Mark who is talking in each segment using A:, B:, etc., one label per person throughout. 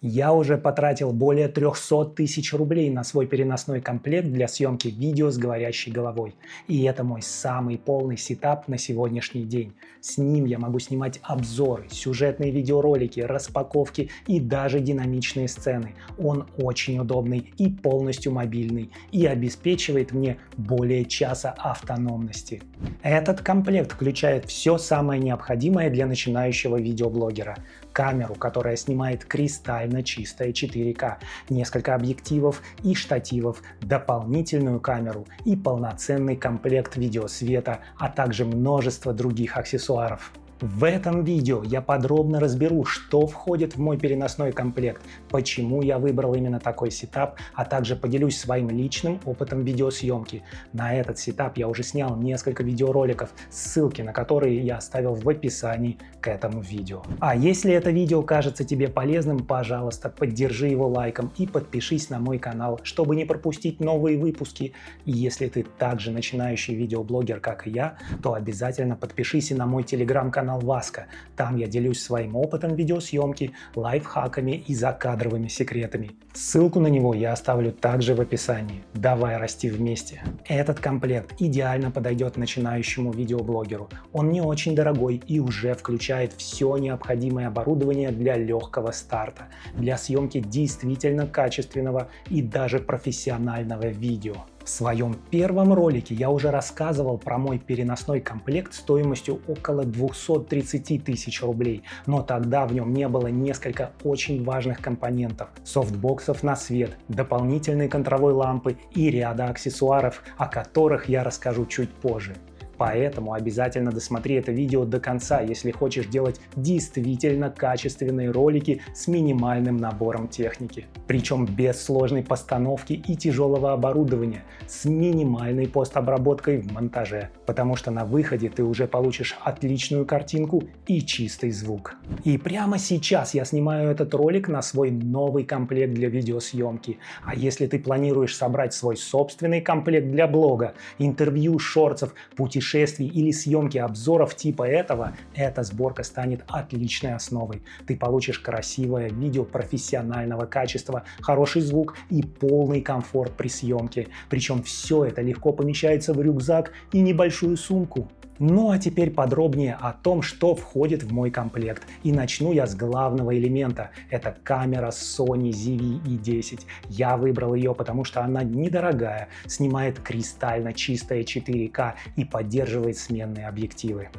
A: Я уже потратил более 300 тысяч рублей на свой переносной комплект для съемки видео с говорящей головой. И это мой самый полный сетап на сегодняшний день. С ним я могу снимать обзоры, сюжетные видеоролики, распаковки и даже динамичные сцены. Он очень удобный и полностью мобильный и обеспечивает мне более часа автономности. Этот комплект включает все самое необходимое для начинающего видеоблогера. Камеру, которая снимает кристально чистое 4К, несколько объективов и штативов, дополнительную камеру и полноценный комплект видеосвета, а также множество других аксессуаров. В этом видео я подробно разберу, что входит в мой переносной комплект, почему я выбрал именно такой сетап, а также поделюсь своим личным опытом видеосъемки. На этот сетап я уже снял несколько видеороликов, ссылки на которые я оставил в описании к этому видео. А если это видео кажется тебе полезным, пожалуйста, поддержи его лайком и подпишись на мой канал, чтобы не пропустить новые выпуски. И если ты также начинающий видеоблогер, как и я, то обязательно подпишись и на мой телеграм-канал Васка. Там я делюсь своим опытом видеосъемки, лайфхаками и закадровыми секретами. Ссылку на него я оставлю также в описании. Давай расти вместе. Этот комплект идеально подойдет начинающему видеоблогеру. Он не очень дорогой и уже включает все необходимое оборудование для легкого старта, для съемки действительно качественного и даже профессионального видео. В своем первом ролике я уже рассказывал про мой переносной комплект стоимостью около 230 тысяч рублей, но тогда в нем не было несколько очень важных компонентов: софтбоксов на свет, дополнительной контровой лампы и ряда аксессуаров, о которых я расскажу чуть позже. Поэтому обязательно досмотри это видео до конца, если хочешь делать действительно качественные ролики с минимальным набором техники. Причем без сложной постановки и тяжелого оборудования, с минимальной постобработкой в монтаже. Потому что на выходе ты уже получишь отличную картинку и чистый звук. И прямо сейчас я снимаю этот ролик на свой новый комплект для видеосъемки. А если ты планируешь собрать свой собственный комплект для блога, интервью, шортсов, путешествий или съемки обзоров типа этого, эта сборка станет отличной основой. Ты получишь красивое видео профессионального качества, хороший звук и полный комфорт при съемке. Причем все это легко помещается в рюкзак и небольшую сумку. Ну а теперь подробнее о том, что входит в мой комплект. И начну я с главного элемента. Это камера Sony ZV-E10. Я выбрал ее, потому что она недорогая, снимает кристально чистое 4К и поддерживает сменные объективы.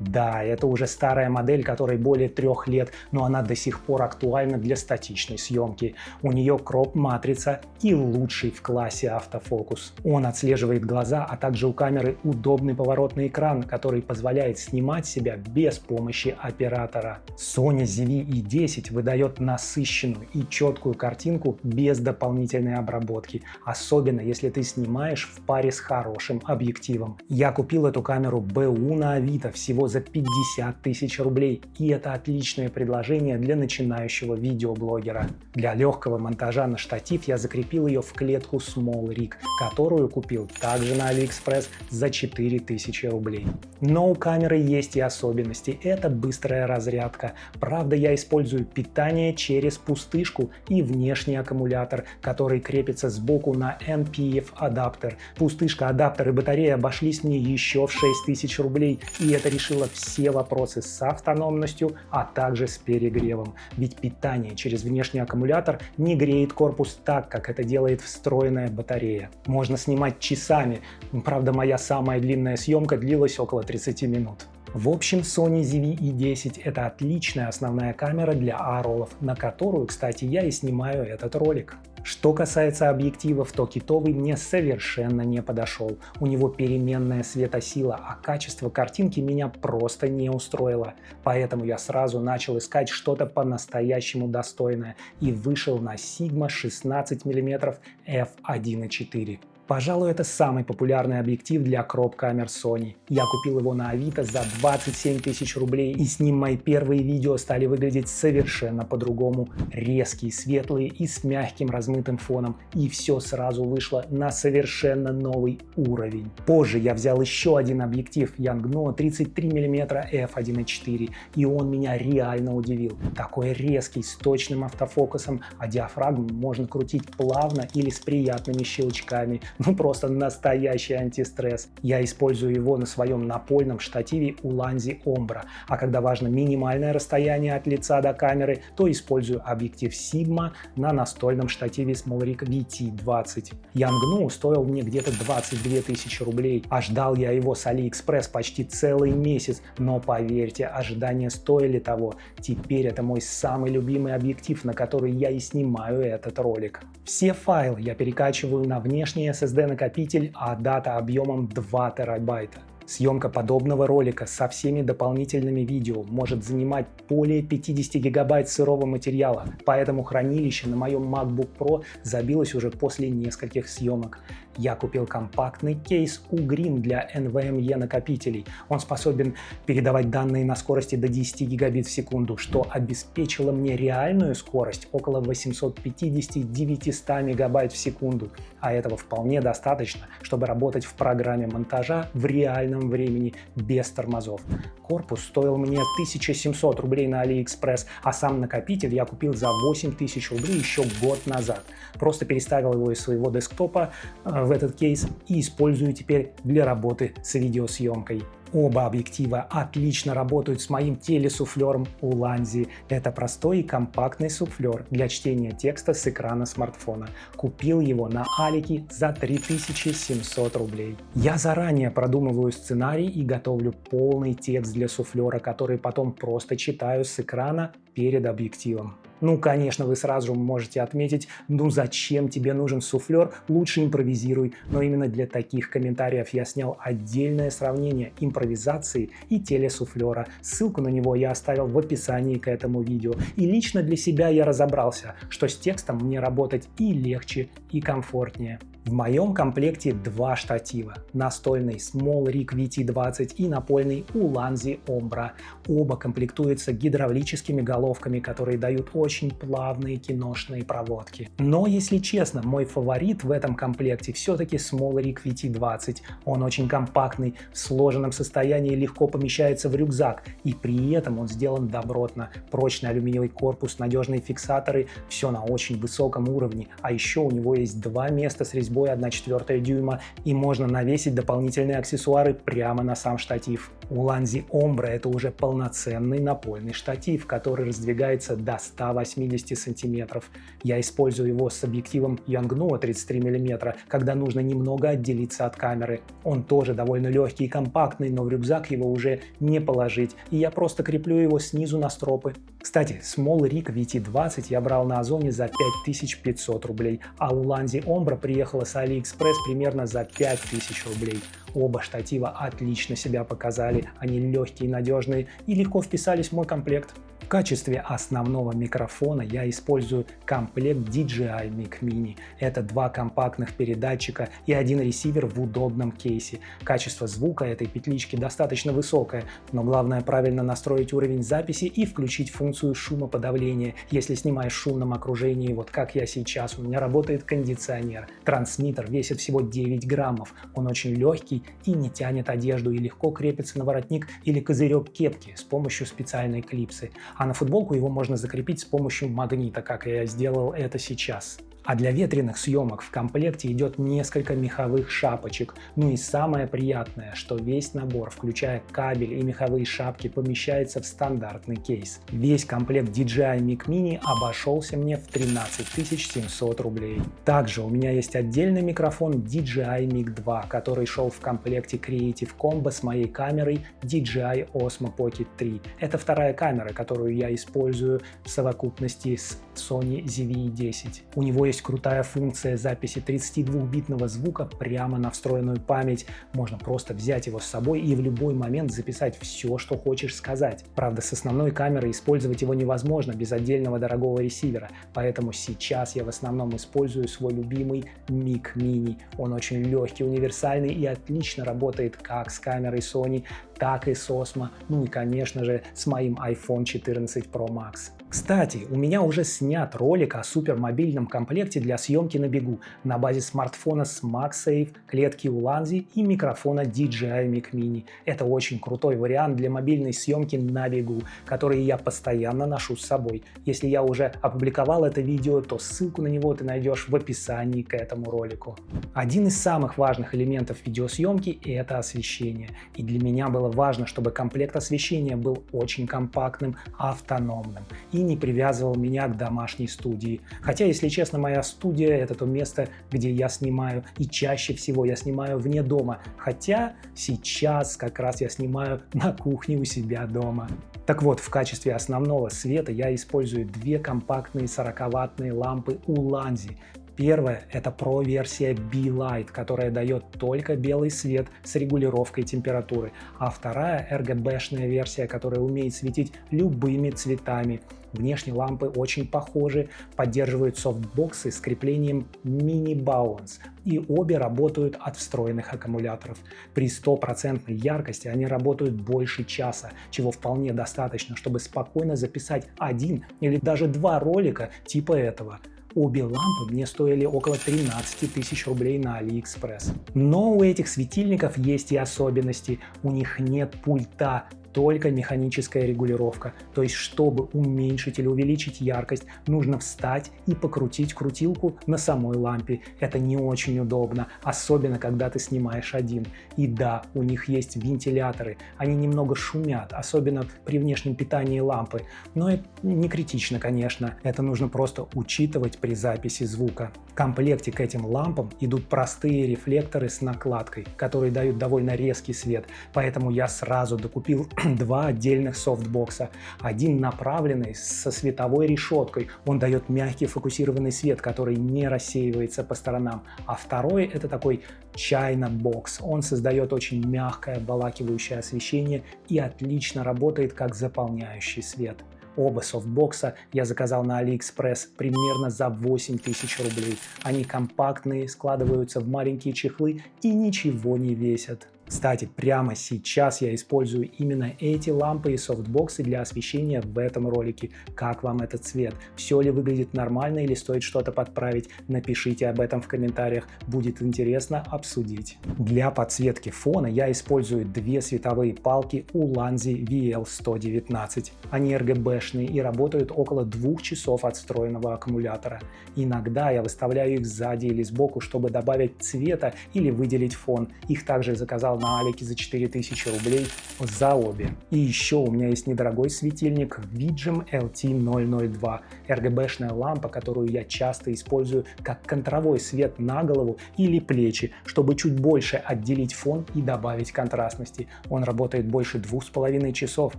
A: Да, это уже старая модель, которой более 3 лет, но она до сих пор актуальна для статичной съемки. У нее кроп-матрица и лучший в классе автофокус. Он отслеживает глаза, а также у камеры удобный поворотный экран, который позволяет снимать себя без помощи оператора. Sony ZV-E10 выдает насыщенную и четкую картинку без дополнительной обработки, особенно если ты снимаешь в паре с хорошим объективом. Я купил эту камеру БУ на Авито всего за 50 тысяч рублей, и это отличное предложение для начинающего видеоблогера. Для легкого монтажа на штатив я закрепил ее в клетку Small Rig, которую купил также на AliExpress за 4000 рублей. Но у камеры есть и особенности. Это быстрая разрядка. Правда, я использую питание через пустышку и внешний аккумулятор, который крепится сбоку на NPF адаптер. Пустышка, адаптер и батарея обошлись мне еще в 6000 рублей, и это решило все вопросы с автономностью, а также с перегревом. Ведь питание через внешний аккумулятор не греет корпус так, как это делает встроенная батарея. Можно снимать часами. Правда, моя самая длинная съемка длилась около 30 минут. В общем, Sony ZV-E10 – это отличная основная камера для А-роллов, на которую, кстати, я и снимаю этот ролик. Что касается объективов, то китовый мне совершенно не подошел. У него переменная светосила, а качество картинки меня просто не устроило. Поэтому я сразу начал искать что-то по-настоящему достойное и вышел на Sigma 16 мм f1.4. Пожалуй, это самый популярный объектив для кроп-камер Sony. Я купил его на Авито за 27 тысяч рублей, и с ним мои первые видео стали выглядеть совершенно по-другому. Резкие, светлые и с мягким размытым фоном. И все сразу вышло на совершенно новый уровень. Позже я взял еще один объектив Yongnuo 33 мм f1.4, и он меня реально удивил. Такой резкий, с точным автофокусом, а диафрагму можно крутить плавно или с приятными щелчками. Ну просто настоящий антистресс. Я использую его на своем напольном штативе Ulanzi Ombra, а когда важно минимальное расстояние от лица до камеры, то использую объектив Sigma на настольном штативе SmallRig VT20. Yongnuo стоил мне где-то 22 тысячи рублей, а ждал я его с AliExpress почти целый месяц, но поверьте, ожидания стоили того. Теперь это мой самый любимый объектив, на который я и снимаю этот ролик. Все файлы я перекачиваю на внешний SSD-накопитель, а дата объемом 2 терабайта. Съемка подобного ролика со всеми дополнительными видео может занимать более 50 гигабайт сырого материала, поэтому хранилище на моем MacBook Pro забилось уже после нескольких съемок. Я купил компактный кейс Ugrim для NVMe накопителей. Он способен передавать данные на скорости до 10 гигабит в секунду, что обеспечило мне реальную скорость около 850-900 мегабайт в секунду. А этого вполне достаточно, чтобы работать в программе монтажа в реальном времени без тормозов. Корпус стоил мне 1700 рублей на AliExpress, а сам накопитель я купил за 8000 рублей еще год назад. Просто переставил его из своего десктопа в этот кейс и использую теперь для работы с видеосъемкой. Оба объектива отлично работают с моим телесуфлером Ulanzi. Это простой и компактный суфлер для чтения текста с экрана смартфона. Купил его на Алике за 3700 рублей. Я заранее продумываю сценарий и готовлю полный текст для суфлера, который потом просто читаю с экрана перед объективом. Ну, конечно, вы сразу можете отметить, ну зачем тебе нужен суфлер, лучше импровизируй. Но именно для таких комментариев я снял отдельное сравнение импровизации и телесуфлера. Ссылку на него я оставил в описании к этому видео. И лично для себя я разобрался, что с текстом мне работать и легче, и комфортнее. В моем комплекте два штатива. Настольный SmallRig VT20 и напольный Ulanzi Ombra. Оба комплектуются гидравлическими головками, которые дают очень плавные киношные проводки. Но, если честно, мой фаворит в этом комплекте все-таки SmallRig VT20. Он очень компактный, в сложенном состоянии легко помещается в рюкзак, и при этом он сделан добротно. Прочный алюминиевый корпус, надежные фиксаторы, все на очень высоком уровне. А еще у него есть два места с резьбой 1/4 дюйма, и можно навесить дополнительные аксессуары прямо на сам штатив. Ulanzi Ombra — это уже полноценный напольный штатив, который раздвигается до 180 сантиметров. Я использую его с объективом Yongnuo 33 мм, когда нужно немного отделиться от камеры. Он тоже довольно легкий и компактный, но в рюкзак его уже не положить, и я просто креплю его снизу на стропы. Кстати, SmallRig VT20 я брал на Озоне за 5500 рублей, а Ulanzi Ombra приехала с AliExpress примерно за 5000 рублей. Оба штатива отлично себя показали, они легкие, надежные и легко вписались в мой комплект. В качестве основного микрофона я использую комплект DJI Mic Mini. Это два компактных передатчика и один ресивер в удобном кейсе. Качество звука этой петлички достаточно высокое, но главное правильно настроить уровень записи и включить функцию шумоподавления, если снимаешь в шумном окружении, вот как я сейчас. У меня работает кондиционер. Трансмиттер весит всего 9 граммов. Он очень легкий и не тянет одежду, и легко крепится на воротник или козырек кепки с помощью специальной клипсы. А на футболку его можно закрепить с помощью магнита, как я сделал это сейчас. А для ветреных съемок в комплекте идет несколько меховых шапочек. Ну и самое приятное, что весь набор, включая кабель и меховые шапки, помещается в стандартный кейс. Весь комплект DJI Mic Mini обошелся мне в 13 700 рублей. Также у меня есть отдельный микрофон DJI Mic 2, который шел в комплекте Creative Combo с моей камерой DJI Osmo Pocket 3. Это вторая камера, которую я использую в совокупности с Sony ZV-10. У него есть есть крутая функция записи 32-битного звука прямо на встроенную память. Можно просто взять его с собой и в любой момент записать все, что хочешь сказать. Правда, с основной камерой использовать его невозможно без отдельного дорогого ресивера, поэтому сейчас я в основном использую свой любимый Mic Mini. Он очень легкий, универсальный и отлично работает как с камерой Sony, так и с Osmo, ну и, конечно же, с моим iPhone 14 Pro Max. Кстати, у меня уже снят ролик о супермобильном комплекте для съемки на бегу на базе смартфона с MagSafe, клетки Ulanzi и микрофона DJI Mic Mini. Это очень крутой вариант для мобильной съемки на бегу, который я постоянно ношу с собой. Если я уже опубликовал это видео, то ссылку на него ты найдешь в описании к этому ролику. Один из самых важных элементов видеосъемки – это освещение. И для меня было важно, чтобы комплект освещения был очень компактным, автономным и не привязывал меня к домашней студии. Хотя, если честно, моя студия – это то место, где я снимаю, и чаще всего я снимаю вне дома. Хотя сейчас как раз я снимаю на кухне у себя дома. Так вот, в качестве основного света я использую две компактные 40-ваттные лампы Ulanzi. Первая – это Pro-версия Be-Light, которая дает только белый свет с регулировкой температуры, а вторая – RGB-шная версия, которая умеет светить любыми цветами. Внешне лампы очень похожи, поддерживают софтбоксы с креплением Mini Balance, и обе работают от встроенных аккумуляторов. При 100% яркости они работают больше часа, чего вполне достаточно, чтобы спокойно записать один или даже два ролика типа этого. Обе лампы мне стоили около 13 тысяч рублей на AliExpress. Но у этих светильников есть и особенности. У них нет пульта, только механическая регулировка. То есть, чтобы уменьшить или увеличить яркость, нужно встать и покрутить крутилку на самой лампе. Это не очень удобно, особенно когда ты снимаешь один. И да, у них есть вентиляторы. Они немного шумят, особенно при внешнем питании лампы. Но это не критично, конечно. Это нужно просто учитывать при записи звука. В комплекте к этим лампам идут простые рефлекторы с накладкой, которые дают довольно резкий свет. Поэтому я сразу докупил два отдельных софтбокса. один направленный со световой решеткой. Он дает мягкий фокусированный свет, который не рассеивается по сторонам. А второй — это такой China-бокс. Он создает очень мягкое обволакивающее освещение и отлично работает как заполняющий свет. Оба софтбокса я заказал на AliExpress примерно за 8000 рублей. Они компактные, складываются в маленькие чехлы и ничего не весят. Кстати, прямо сейчас я использую именно эти лампы и софтбоксы для освещения в этом ролике. Как вам этот цвет? Все ли выглядит нормально или стоит что-то подправить? Напишите об этом в комментариях, будет интересно обсудить. Для подсветки фона я использую две световые палки Ulanzi VL119. Они RGB-шные и работают около 2 часов от встроенного аккумулятора. Иногда я выставляю их сзади или сбоку, чтобы добавить цвета или выделить фон. Их также заказал на Алике за 4000 рублей за обе. И еще у меня есть недорогой светильник Vigem LT002, RGB-шная лампа, которую я часто использую как контровой свет на голову или плечи, чтобы чуть больше отделить фон и добавить контрастности. Он работает больше 2,5 часов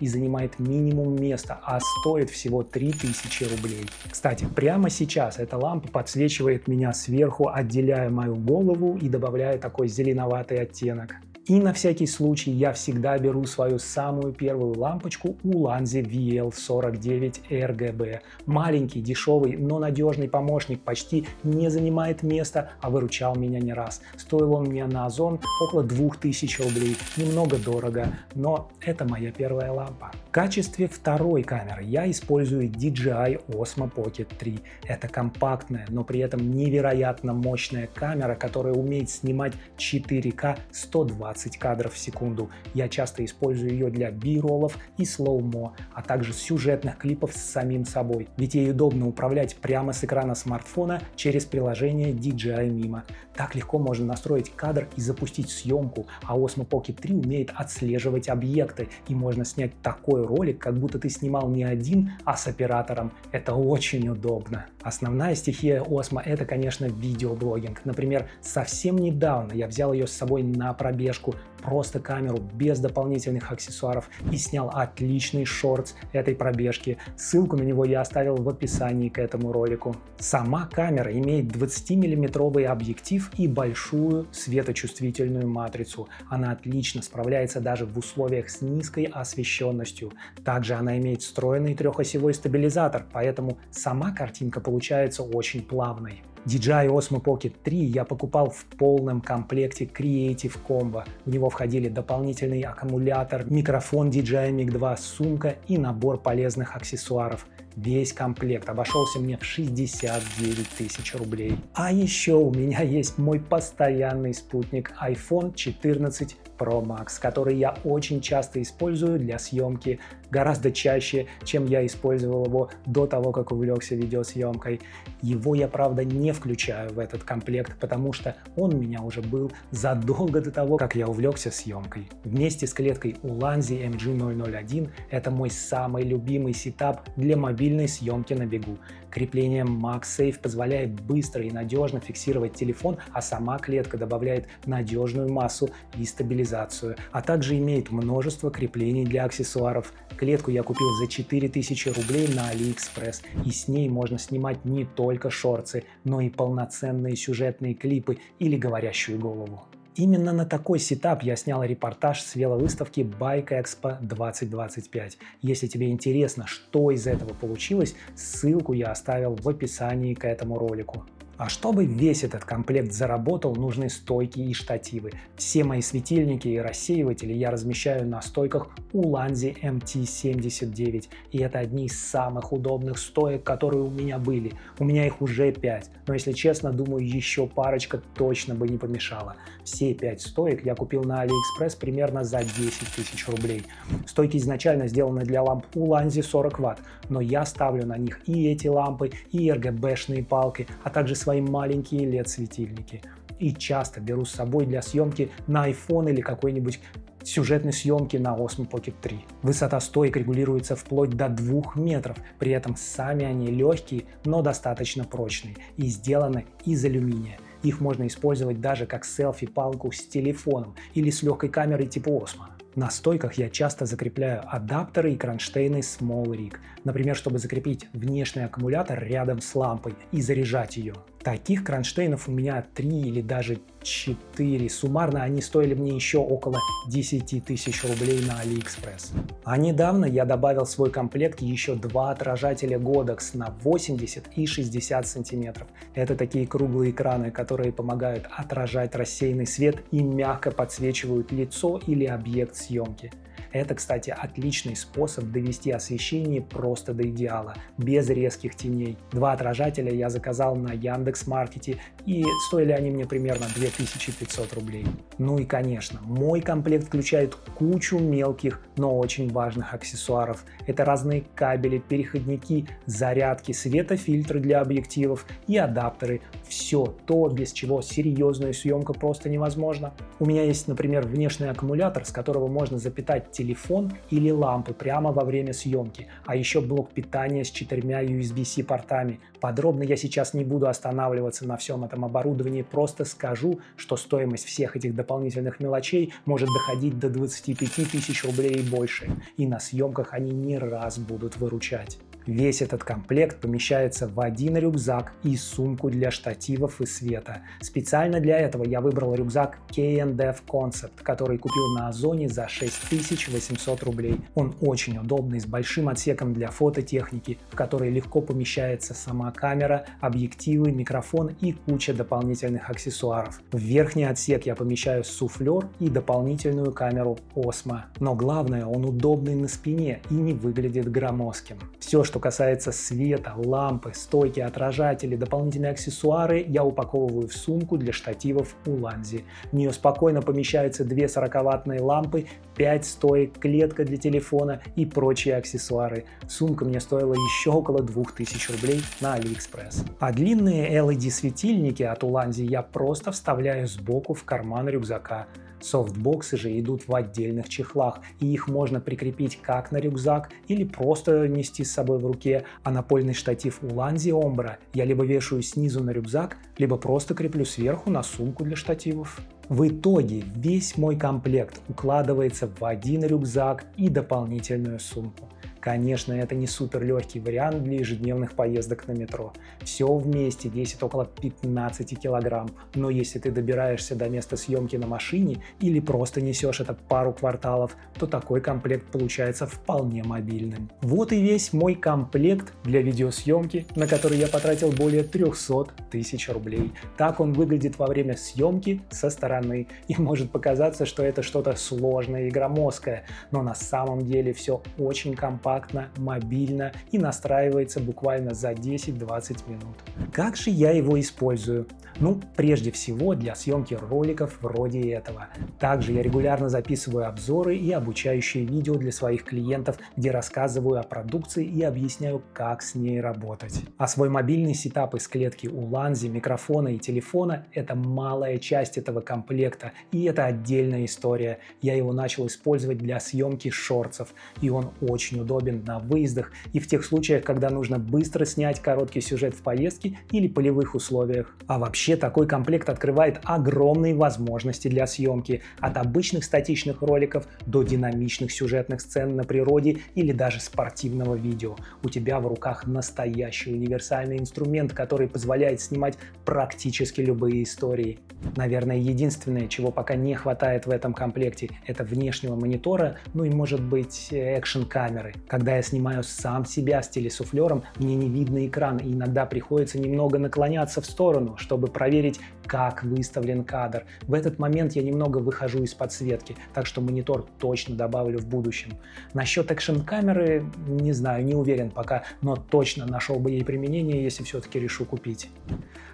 A: и занимает минимум места, а стоит всего 3000 рублей. Кстати, прямо сейчас эта лампа подсвечивает меня сверху, отделяя мою голову и добавляя такой зеленоватый оттенок. И на всякий случай я всегда беру свою самую первую лампочку Ulanzi VL49 RGB. Маленький, дешевый, но надежный помощник, почти не занимает места, а выручал меня не раз. Стоил он мне на Озон около 2000 рублей. Немного дорого, но это моя первая лампа. В качестве второй камеры я использую DJI Osmo Pocket 3. Это компактная, но при этом невероятно мощная камера, которая умеет снимать 4К 120 кадров в секунду. Я часто использую ее для би-роллов и слоумо, а также сюжетных клипов с самим собой. Ведь ей удобно управлять прямо с экрана смартфона через приложение DJI Mimo. Так легко можно настроить кадр и запустить съемку, а Osmo Pocket 3 умеет отслеживать объекты, и можно снять такой ролик, как будто ты снимал не один, а с оператором. Это очень удобно. Основная стихия Osmo — это, конечно, видеоблогинг. Например, совсем недавно я взял ее с собой на пробежку, просто камеру без дополнительных аксессуаров, и снял отличный шортс этой пробежки. Ссылку на него я оставил в описании к этому ролику. Сама камера имеет 20-миллиметровый объектив и большую светочувствительную матрицу. Она отлично справляется даже в условиях с низкой освещенностью. Также она имеет встроенный трехосевой стабилизатор, поэтому сама картинка получается очень плавной. DJI Osmo Pocket 3 я покупал в полном комплекте Creative Combo. В него входили дополнительный аккумулятор, микрофон DJI Mic 2, сумка и набор полезных аксессуаров. Весь комплект обошелся мне в 69 тысяч рублей. А еще у меня есть мой постоянный спутник iPhone 14 Pro Max, который я очень часто использую для съемки, гораздо чаще, чем я использовал его до того, как увлекся видеосъемкой. Его я, правда, не включаю в этот комплект, потому что он у меня уже был задолго до того, как я увлекся съемкой. Вместе с клеткой Ulanzi MG001 это мой самый любимый сетап для мобильной съемки на бегу. Крепление MagSafe позволяет быстро и надежно фиксировать телефон, а сама клетка добавляет надежную массу и стабилизацию, а также имеет множество креплений для аксессуаров. Клетку я купил за 4000 рублей на AliExpress, и с ней можно снимать не только шорты, но и полноценные сюжетные клипы или говорящую голову. Именно на такой сетап я снял репортаж с веловыставки Bike Expo 2025. Если тебе интересно, что из этого получилось, ссылку я оставил в описании к этому ролику. А чтобы весь этот комплект заработал, нужны стойки и штативы. Все мои светильники и рассеиватели я размещаю на стойках Ulanzi MT79. И это одни из самых удобных стоек, которые у меня были. У меня их уже 5. Но если честно, думаю, еще парочка точно бы не помешала. Все 5 стоек я купил на AliExpress примерно за 10 тысяч рублей. Стойки изначально сделаны для ламп Ulanzi 40 Вт, но я ставлю на них и эти лампы, и RGB-шные палки, а также свои маленькие LED-светильники. И часто беру с собой для съемки на iPhone или какой-нибудь сюжетной съемки на Osmo Pocket 3. Высота стоек регулируется вплоть до 2 метров, при этом сами они легкие, но достаточно прочные и сделаны из алюминия. Их можно использовать даже как селфи-палку с телефоном или с легкой камерой типа Osmo. На стойках я часто закрепляю адаптеры и кронштейны Small Rig, например, чтобы закрепить внешний аккумулятор рядом с лампой и заряжать ее. Таких кронштейнов у меня 3 или даже 4. Суммарно они стоили мне еще около 10 тысяч рублей на AliExpress. А недавно я добавил в свой комплект еще 2 отражателя Godox на 80 и 60 сантиметров. Это такие круглые экраны, которые помогают отражать рассеянный свет и мягко подсвечивают лицо или объект съемки. Это, кстати, отличный способ довести освещение просто до идеала, без резких теней. 2 отражателя я заказал на Яндекс.Маркете, и стоили они мне примерно 2500 рублей. Ну и, конечно, мой комплект включает кучу мелких, но очень важных аксессуаров. Это разные кабели, переходники, зарядки, светофильтры для объективов и адаптеры. Все то, без чего серьезная съемка просто невозможна. У меня есть, например, внешний аккумулятор, с которого можно запитать телефон или лампы прямо во время съемки, а еще блок питания с 4 USB-C портами. Подробно я сейчас не буду останавливаться на всем этом оборудовании, просто скажу, что стоимость всех этих дополнительных мелочей может доходить до 25 тысяч рублей и больше, и на съемках они не раз будут выручать. Весь этот комплект помещается в один рюкзак и сумку для штативов и света. Специально для этого я выбрал рюкзак K&F Concept, который купил на Озоне за 6800 рублей. Он очень удобный, с большим отсеком для фототехники, в который легко помещается сама камера, объективы, микрофон и куча дополнительных аксессуаров. В верхний отсек я помещаю суфлер и дополнительную камеру Osmo. Но главное, он удобный на спине и не выглядит громоздким. Все, что касается света, лампы, стойки, отражатели, дополнительные аксессуары, я упаковываю в сумку для штативов Ulanzi. В нее спокойно помещаются 2 40-ваттные лампы, 5 стоек, клетка для телефона и прочие аксессуары. Сумка мне стоила еще около 2000 рублей на AliExpress. А длинные LED-светильники от Ulanzi я просто вставляю сбоку в карман рюкзака. Софтбоксы же идут в отдельных чехлах, и их можно прикрепить как на рюкзак или просто нести с собой в руке, а напольный штатив Ulanzi Ombra я либо вешаю снизу на рюкзак, либо просто креплю сверху на сумку для штативов. В итоге весь мой комплект укладывается в один рюкзак и дополнительную сумку. Конечно, это не супер легкий вариант для ежедневных поездок на метро. Все вместе весит около 15 килограмм, но если ты добираешься до места съемки на машине или просто несешь это пару кварталов, то такой комплект получается вполне мобильным. Вот и весь мой комплект для видеосъемки, на который я потратил более 300 тысяч рублей. Так он выглядит во время съемки со стороны, и может показаться, что это что-то сложное и громоздкое, но на самом деле все очень компактно, мобильно и настраивается буквально за 10-20 минут. Как же я его использую? Ну, прежде всего для съемки роликов вроде этого. Также я регулярно записываю обзоры и обучающие видео для своих клиентов, где рассказываю о продукции и объясняю, как с ней работать. А свой мобильный сетап из клетки Ulanzi, микрофона и телефона – это малая часть этого комплекта, и это отдельная история. Я его начал использовать для съемки шортсов, и он очень удобен на выездах и в тех случаях, когда нужно быстро снять короткий сюжет в поездке или полевых условиях. А вообще такой комплект открывает огромные возможности для съемки, от обычных статичных роликов до динамичных сюжетных сцен на природе или даже спортивного видео. У тебя в руках настоящий универсальный инструмент, который позволяет снимать практически любые истории. Наверное, единственное, чего пока не хватает в этом комплекте, это внешнего монитора, ну и может быть экшн-камеры. Когда я снимаю сам себя с телесуфлером, мне не видно экран, и иногда приходится немного наклоняться в сторону, чтобы проверить, как выставлен кадр. В этот момент я немного выхожу из подсветки, так что монитор точно добавлю в будущем. Насчет экшн-камеры, не знаю, не уверен пока, но точно нашел бы ей применение, если все-таки решу купить.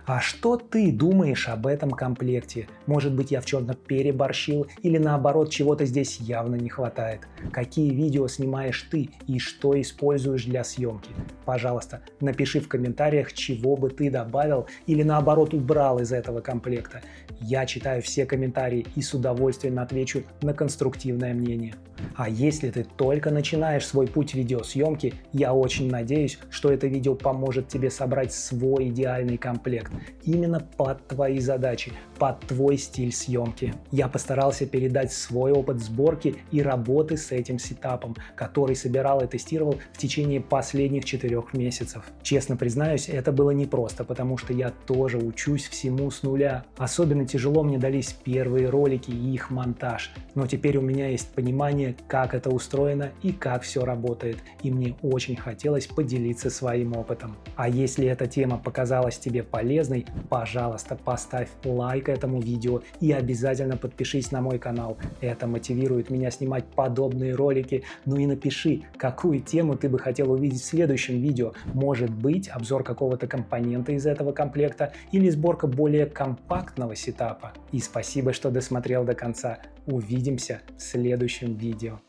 A: А что ты думаешь об этом комплекте? Может быть, я в чем-то переборщил или наоборот, чего-то здесь явно не хватает? Какие видео снимаешь ты и что используешь для съемки? Пожалуйста, напиши в комментариях, чего бы ты добавил или наоборот убрал из этого комплекта. Я читаю все комментарии и с удовольствием отвечу на конструктивное мнение. А если ты только начинаешь свой путь видеосъемки, я очень надеюсь, что это видео поможет тебе собрать свой идеальный комплект. Именно под твои задачи, под твой стиль съемки. Я постарался передать свой опыт сборки и работы с этим сетапом, который собирал и тестировал в течение последних 4 месяцев. Честно признаюсь, это было непросто, потому что я тоже учусь всему с нуля. Особенно тяжело мне дались первые ролики и их монтаж. Но теперь у меня есть понимание, как это устроено и как все работает. И мне очень хотелось поделиться своим опытом. А если эта тема показалась тебе полезной, пожалуйста, поставь лайк этому видео и обязательно подпишись на мой канал. Это мотивирует меня снимать подобные ролики. Ну и напиши, какую тему ты бы хотел увидеть в следующем видео. Может быть, обзор какого-то компонента из этого комплекта или сборка более компактного сетапа. И спасибо, что досмотрел до конца. Увидимся в следующем видео.